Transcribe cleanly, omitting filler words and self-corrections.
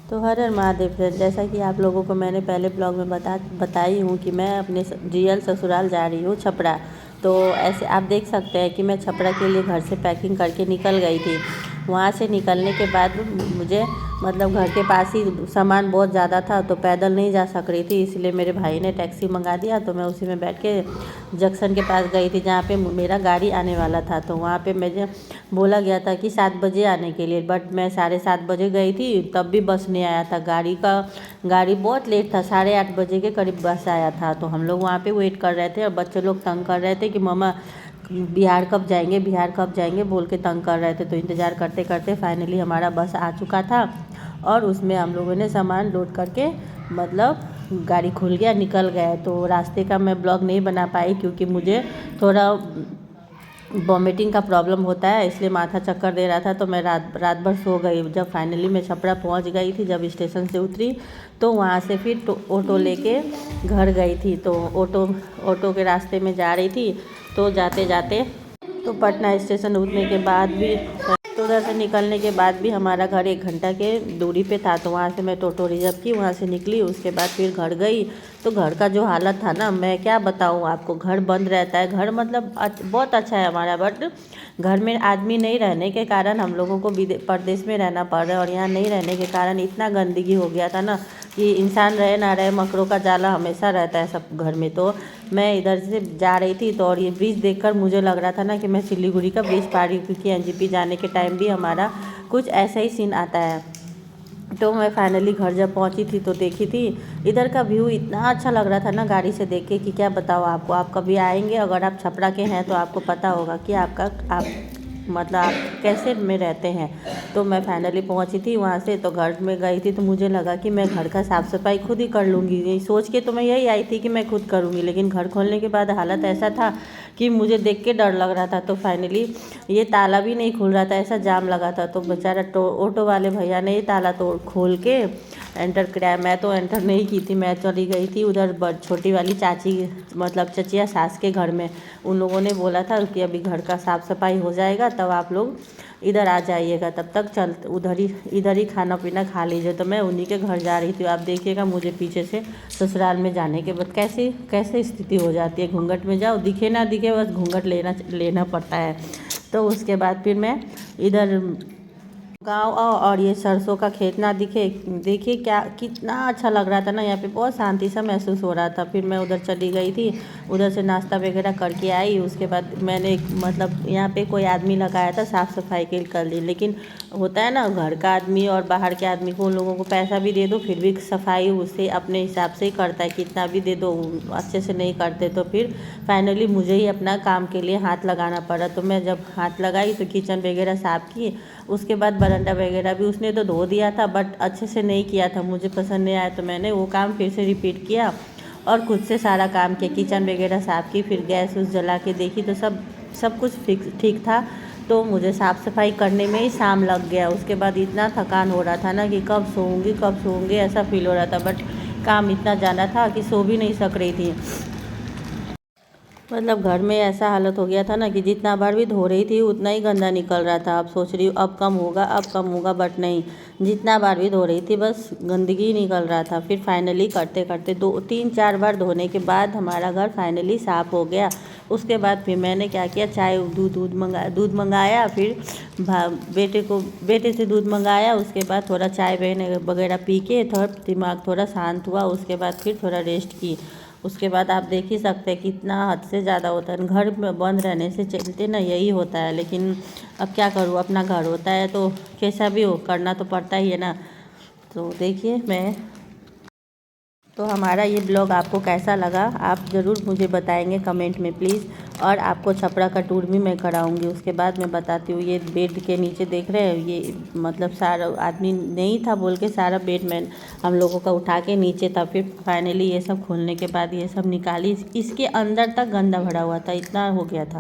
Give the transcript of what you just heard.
तो हर हर महादेव फ्रेंड, जैसा कि आप लोगों को मैंने पहले ब्लॉग में बताई हूँ कि मैं अपने रियल ससुराल जा रही हूँ छपरा। तो ऐसे आप देख सकते हैं कि मैं छपरा के लिए घर से पैकिंग करके निकल गई थी। वहाँ से निकलने के बाद मुझे मतलब घर के पास ही सामान बहुत ज़्यादा था, तो पैदल नहीं जा सक रही थी, इसलिए मेरे भाई ने टैक्सी मंगा दिया। तो मैं उसी में बैठ के जंक्शन के पास गई थी जहाँ पे मेरा गाड़ी आने वाला था। तो वहाँ पे मुझे बोला गया था कि 7 बजे आने के लिए, बट मैं 7:30 बजे गई थी, तब भी बस नहीं आया था। गाड़ी बहुत लेट था, 8:30 बजे के करीब बस आया था। तो हम लोग वहाँ पे वेट कर रहे थे और बच्चे लोग तंग कर रहे थे कि मम्मा बिहार कब जाएंगे बोल के तंग कर रहे थे। तो इंतज़ार करते करते फाइनली हमारा बस आ चुका था और उसमें हम लोगों ने सामान लोड करके मतलब गाड़ी खुल गया, निकल गए। तो रास्ते का मैं ब्लॉग नहीं बना पाई क्योंकि मुझे थोड़ा वॉमिटिंग का प्रॉब्लम होता है, इसलिए माथा चक्कर दे रहा था। तो मैं रात भर सो गई। जब फाइनली मैं छपरा पहुंच गई थी, जब स्टेशन से उतरी, तो वहाँ से फिर ऑटो लेके घर गई थी। तो ऑटो के रास्ते में जा रही थी, तो जाते जाते तो पटना स्टेशन उतरने के बाद भी, तो उधर से निकलने के बाद भी हमारा घर 1 घंटा के दूरी पे था। तो वहाँ से मैं टोटो रिजर्व की, वहाँ से निकली, उसके बाद फिर घर गई। तो घर का जो हालत था ना, मैं क्या बताऊँ आपको। घर बंद रहता है, घर मतलब बहुत अच्छा है हमारा, बट घर में आदमी नहीं रहने के कारण हम लोगों को परदेश में रहना पड़ रहा है। और यहाँ नहीं रहने के कारण इतना गंदगी हो गया था ना कि इंसान रहे ना रहे, मकड़ों का जाला हमेशा रहता है सब घर में। तो मैं इधर से जा रही थी, तो और ये ब्रिज देखकर मुझे लग रहा था ना कि मैं सिलीगुड़ी का ब्रिज पार रही हूँ, क्योंकि एनजेपी जाने के टाइम भी हमारा कुछ ऐसा ही सीन आता है। तो मैं फाइनली घर जब पहुंची थी तो देखी थी इधर का व्यू इतना अच्छा लग रहा था ना गाड़ी से देख के कि क्या बताओ आपको। आप कभी आएंगे, अगर आप छपरा के हैं तो आपको पता होगा कि आप कैसे में रहते हैं। तो मैं फाइनली पहुंची थी वहाँ से, तो घर में गई थी, तो मुझे लगा कि मैं घर का साफ़ सफाई खुद ही कर लूँगी। यही सोच के तो मैं यही आई थी कि मैं खुद करूँगी, लेकिन घर खोलने के बाद हालत ऐसा था कि मुझे देख के डर लग रहा था। तो फाइनली ये ताला भी नहीं खुल रहा था, ऐसा जाम लगा था। तो बेचारा ऑटो वाले भैया ने ये ताला तोड़ खोल के एंटर कराया। मैं तो एंटर नहीं की थी, मैं चली गई थी उधर छोटी वाली चाची मतलब चचिया सास के घर में। उन लोगों ने बोला था कि अभी घर का साफ़ सफाई हो जाएगा तब आप लोग इधर आ जाइएगा, तब तक इधर ही खाना पीना खा लीजिए। तो मैं उन्हीं के घर जा रही थी। आप देखिएगा मुझे पीछे से ससुराल में जाने के बाद कैसे स्थिति हो जाती है। घूंघट में जाओ, दिखे ना दिखे, बस घूंघट लेना पड़ता है। तो उसके बाद फिर मैं इधर गाँव आओ और ये सरसों का खेत ना देखिए क्या कितना अच्छा लग रहा था ना, यहाँ पे बहुत शांति सा महसूस हो रहा था। फिर मैं उधर चली गई थी, उधर से नाश्ता वगैरह करके आई। उसके बाद मैंने मतलब यहाँ पे कोई आदमी लगाया था साफ़ सफाई के लिए कर ली, लेकिन होता है ना घर का आदमी और बाहर के आदमी को, उन लोगों को पैसा भी दे दो फिर भी सफाई उसे अपने हिसाब से ही करता है, कितना भी दे दो अच्छे से नहीं करते। तो फिर फाइनली मुझे ही अपना काम के लिए हाथ लगाना पड़ा। तो मैं जब हाथ लगाई तो किचन वगैरह साफ़ की, उसके बाद बरंडा वगैरह भी उसने तो धो दिया था, बट अच्छे से नहीं किया था, मुझे पसंद नहीं आया। तो मैंने वो काम फिर से रिपीट किया और खुद से सारा काम किया, किचन वगैरह साफ़ की। फिर गैस जला के देखी तो सब कुछ ठीक था। तो मुझे साफ़ सफाई करने में ही शाम लग गया। उसके बाद इतना थकान हो रहा था ना कि कब सोऊंगी ऐसा फील हो रहा था, बट काम इतना ज़्यादा था कि सो भी नहीं सक रही थी। मतलब घर में ऐसा हालत हो गया था ना कि जितना बार भी धो रही थी उतना ही गंदा निकल रहा था। अब सोच रही हूँ अब कम होगा, बट नहीं, जितना बार भी धो रही थी बस गंदगी निकल रहा था। फिर फाइनली करते करते 2-3-4 बार धोने के बाद हमारा घर फाइनली साफ़ हो गया। उसके बाद फिर मैंने क्या किया, चाय दूध मंगाया, फिर बेटे से दूध मंगाया। उसके बाद थोड़ा चाय वगैरह पी के थोड़ा दिमाग थोड़ा शांत हुआ। उसके बाद फिर थोड़ा रेस्ट की। उसके बाद आप देख ही सकते हैं कितना हद से ज़्यादा होता है। घर में बंद रहने से चलते ना यही होता है, लेकिन अब क्या करूँ, अपना घर होता है तो कैसा भी हो करना तो पड़ता ही है ना। तो देखिए तो हमारा ये ब्लॉग आपको कैसा लगा आप ज़रूर मुझे बताएंगे कमेंट में प्लीज़। और आपको छपरा का टूर भी मैं कराऊंगी। उसके बाद मैं बताती हूँ। ये बेड के नीचे देख रहे हैं, ये मतलब सारा आदमी नहीं था बोल के सारा बेड मैन हम लोगों का उठा के नीचे था। फिर फाइनली ये सब खोलने के बाद ये सब निकाली, इसके अंदर तक गंदा भरा हुआ था, इतना हो गया था।